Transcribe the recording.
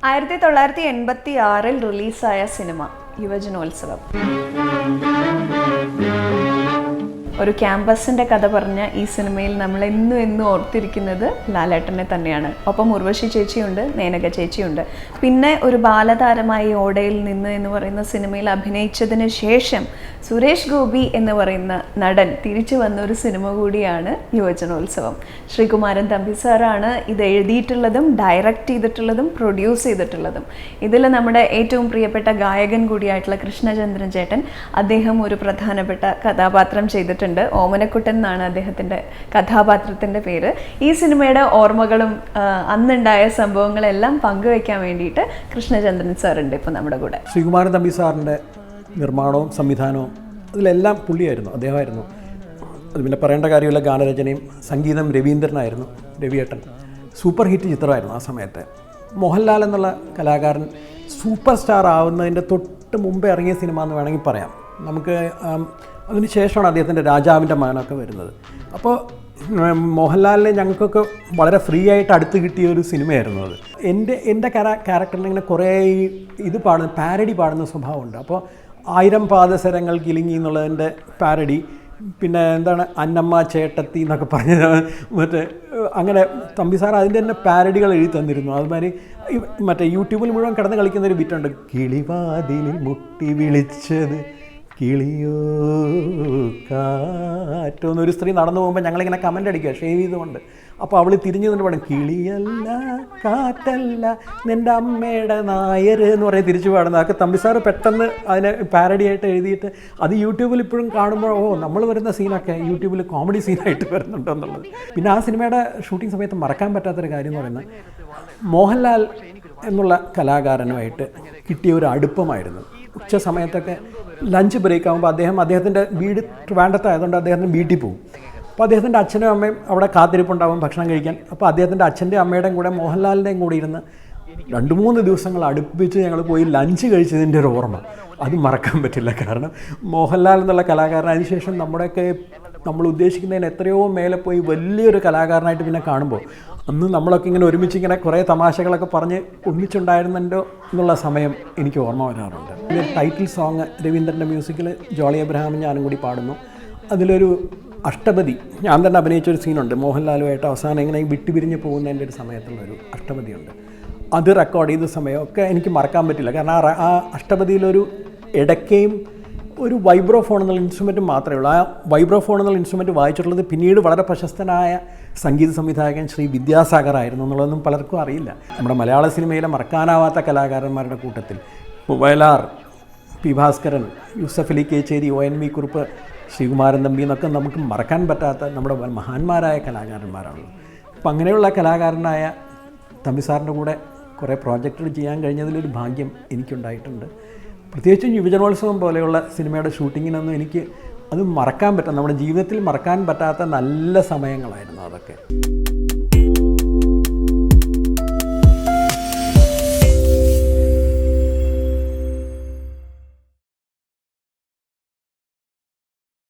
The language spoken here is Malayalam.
1986 റിലീസായ സിനിമ യുവജനോത്സവം. ഒരു ക്യാമ്പസിൻ്റെ കഥ പറഞ്ഞ ഈ സിനിമയിൽ നമ്മൾ എന്നും ഓർത്തിരിക്കുന്നത് ലാലേട്ടനെ തന്നെയാണ്. ഒപ്പം ഉർവശി ചേച്ചിയുണ്ട്, മേനക ചേച്ചിയുണ്ട്. പിന്നെ ഒരു ബാലതാരമായി ഓടയിൽ നിന്ന് എന്ന് പറയുന്ന സിനിമയിൽ അഭിനയിച്ചതിന് ശേഷം സുരേഷ് ഗോപി എന്ന് പറയുന്ന നടൻ തിരിച്ചു വന്ന ഒരു സിനിമ കൂടിയാണ് യുവജനോത്സവം. ശ്രീകുമാരൻ തമ്പി സാറാണ് ഇത് എഴുതിയിട്ടുള്ളതും ഡയറക്റ്റ് ചെയ്തിട്ടുള്ളതും പ്രൊഡ്യൂസ് ചെയ്തിട്ടുള്ളതും. ഇതിൽ നമ്മുടെ ഏറ്റവും പ്രിയപ്പെട്ട ഗായകൻ കൂടിയായിട്ടുള്ള കൃഷ്ണചന്ദ്രൻ ചേട്ടൻ, അദ്ദേഹം ഒരു പ്രധാനപ്പെട്ട കഥാപാത്രം ചെയ്തിട്ടുണ്ട്. ഓമനക്കുട്ടൻ എന്നാണ് അദ്ദേഹത്തിൻ്റെ കഥാപാത്രത്തിൻ്റെ പേര്. ഈ സിനിമയുടെ ഓർമ്മകളും അന്നുണ്ടായ സംഭവങ്ങളെല്ലാം പങ്കുവയ്ക്കാൻ വേണ്ടിയിട്ട് കൃഷ്ണചന്ദ്രൻ സാറുണ്ട് ഇപ്പോൾ നമ്മുടെ കൂടെ. ശ്രീകുമാരൻ തമ്പി സാറിൻ്റെ നിർമ്മാണവും സംവിധാനവും അതിലെല്ലാം പുള്ളിയായിരുന്നു, അദ്ദേഹമായിരുന്നു. അത് പിന്നെ പറയേണ്ട കാര്യമില്ല. ഗാനരചനയും സംഗീതം രവീന്ദ്രനായിരുന്നു, രവിയേട്ടൻ. സൂപ്പർ ഹിറ്റ് ചിത്രമായിരുന്നു ആ സമയത്ത്. മോഹൻലാൽ എന്നുള്ള കലാകാരൻ സൂപ്പർ സ്റ്റാർ ആവുന്നതിൻ്റെ തൊട്ട് മുമ്പേ ഇറങ്ങിയ സിനിമ എന്ന് വേണമെങ്കിൽ പറയാം. നമുക്ക് അതിന് ശേഷമാണ് അദ്ദേഹത്തിൻ്റെ രാജാവിൻ്റെ മകനൊക്കെ വരുന്നത്. അപ്പോൾ മോഹൻലാലിനെ ഞങ്ങൾക്കൊക്കെ വളരെ ഫ്രീ ആയിട്ട് അടുത്ത് കിട്ടിയ ഒരു സിനിമയായിരുന്നു അത്. എൻ്റെ ക്യാരക്ടറിന് ഇങ്ങനെ കുറേ ഇത് പാടുന്ന പാരഡി പാടുന്ന സ്വഭാവമുണ്ട്. അപ്പോൾ 1000 പാദസരങ്ങൾ കിലുങ്ങി എന്നുള്ളതിൻ്റെ പാരഡി, പിന്നെ എന്താണ് അന്നമ്മ ചേട്ടത്തി എന്നൊക്കെ പറഞ്ഞത്, മറ്റേ അങ്ങനെ തമ്പി സാർ അതിൻ്റെ തന്നെ പാരഡികൾ എഴുതി തന്നിരുന്നു. അതുമാതിരി മറ്റേ യൂട്യൂബിൽ മുഴുവൻ കിടന്ന് കളിക്കുന്നൊരു ബിറ്റുണ്ട്, കിളിവാതിലിൽ മുട്ടി വിളിച്ചത് കിളിയോ കാറ്റോ എന്നൊരു സ്ത്രീ നടന്നു പോകുമ്പോൾ ഞങ്ങളിങ്ങനെ കമൻ്റ് അടിക്കുക ഷേവ് ചെയ്തുകൊണ്ട്. അപ്പോൾ അവൾ തിരിഞ്ഞു നിന്ന് പാടും, കിളിയല്ല കാറ്റല്ല നിൻ്റെ അമ്മയുടെ നായർ എന്ന് പറയും തിരിച്ചു പാടുന്നത്. അതൊക്കെ തമ്പി സാറ് പെട്ടെന്ന് അതിനെ പാരഡിയായിട്ട് എഴുതിയിട്ട് അത് യൂട്യൂബിൽ ഇപ്പോഴും കാണുമ്പോൾ നമ്മൾ വരുന്ന സീനൊക്കെ യൂട്യൂബിൽ കോമഡി സീനായിട്ട് വരുന്നുണ്ടോ എന്നുള്ളത്. പിന്നെ ആ സിനിമയുടെ ഷൂട്ടിംഗ് സമയത്ത് മറക്കാൻ പറ്റാത്തൊരു കാര്യം എന്ന് പറയുന്നത് മോഹൻലാൽ എന്നുള്ള കലാകാരനുമായിട്ട് കിട്ടിയ ഒരു അടുപ്പമായിരുന്നു. ഉച്ച സമയത്തൊക്കെ ലഞ്ച് ബ്രേക്ക് ആകുമ്പോൾ അദ്ദേഹത്തിൻ്റെ വീട് ട്രിവാൻഡ്രത്തായതുകൊണ്ട് അദ്ദേഹത്തിന് വീട്ടിൽ പോകും. അപ്പോൾ അദ്ദേഹത്തിൻ്റെ അച്ഛനും അമ്മയും അവിടെ കാത്തിരിപ്പുണ്ടാവും ഭക്ഷണം കഴിക്കാൻ. അപ്പോൾ അദ്ദേഹത്തിൻ്റെ അച്ഛൻ്റെയും അമ്മയുടെയും കൂടെ മോഹൻലാലിൻ്റെയും കൂടി ഇരുന്ന് 2-3 ദിവസങ്ങൾ അടുപ്പിച്ച് ഞങ്ങൾ പോയി ലഞ്ച് കഴിച്ചതിൻ്റെ ഒരു ഓർമ്മ അത് മറക്കാൻ പറ്റില്ല. കാരണം മോഹൻലാൽ എന്നുള്ള കലാകാരൻ അതിനുശേഷം നമ്മുടെയൊക്കെ നമ്മൾ ഉദ്ദേശിക്കുന്നതിന് എത്രയോ മേലെ പോയി വലിയൊരു കലാകാരനായിട്ട് പിന്നെ കാണുമ്പോൾ അന്ന് നമ്മളൊക്കെ ഇങ്ങനെ ഒരുമിച്ച് ഇങ്ങനെ കുറേ തമാശകളൊക്കെ പറഞ്ഞ് ഒന്നിച്ചുണ്ടായിരുന്നുണ്ടോ എന്നുള്ള സമയം എനിക്ക് ഓർമ്മ വരാറുണ്ട്. ടൈറ്റിൽ സോങ് രവീന്ദ്രൻ്റെ മ്യൂസിക്കിൽ ജോളി അബ്രഹാമും ഞാനും കൂടി പാടുന്നു. അതിലൊരു അഷ്ടപതി ഞാൻ തന്നെ അഭിനയിച്ചൊരു സീനുണ്ട്. മോഹൻലാലുമായിട്ട് അവസാനം ഇങ്ങനെ വിട്ടുപിരിഞ്ഞ് പോകുന്നതിൻ്റെ ഒരു സമയത്തുള്ളൊരു അഷ്ടപതിയുണ്ട്. അത് റെക്കോർഡ് ചെയ്ത സമയമൊക്കെ എനിക്ക് മറക്കാൻ പറ്റില്ല. കാരണം ആ അഷ്ടപതിയിലൊരു ഇടയ്ക്കയും ഒരു വൈബ്രോഫോൺ എന്നുള്ള ഇൻസ്ട്രുമെൻറ്റ് മാത്രമേ ഉള്ളൂ. ആ വൈബ്രോഫോൺ എന്നുള്ള ഇൻസ്ട്രുമെൻറ്റ് വായിച്ചിട്ടുള്ളത് പിന്നീട് വളരെ പ്രശസ്തനായ സംഗീത സംവിധായകൻ ശ്രീ വിദ്യാസാഗർ ആയിരുന്നു എന്നുള്ളതൊന്നും പലർക്കും അറിയില്ല. നമ്മുടെ മലയാള സിനിമയിലെ മറക്കാനാവാത്ത കലാകാരന്മാരുടെ കൂട്ടത്തിൽ വയലാർ, പി ഭാസ്കരൻ, യൂസഫ് അലി കേച്ചേരി, ONV കുറുപ്പ്, ശ്രീകുമാരൻ തമ്പി എന്നൊക്കെ നമുക്ക് മറക്കാൻ പറ്റാത്ത നമ്മുടെ മഹാന്മാരായ കലാകാരന്മാരാണ്. അപ്പം അങ്ങനെയുള്ള കലാകാരനായ തമ്പി സാറിൻ്റെ കൂടെ കുറേ പ്രോജക്റ്റുകൾ ചെയ്യാൻ കഴിഞ്ഞതിലൊരു ഭാഗ്യം എനിക്കുണ്ടായിട്ടുണ്ട്. പ്രത്യേകിച്ചും യുവജനോത്സവം പോലെയുള്ള സിനിമയുടെ ഷൂട്ടിങ്ങിനൊന്നും എനിക്ക് അത് മറക്കാൻ പറ്റാത്ത, നമ്മുടെ ജീവിതത്തിൽ മറക്കാൻ പറ്റാത്ത നല്ല സമയങ്ങളായിരുന്നു അതൊക്കെ.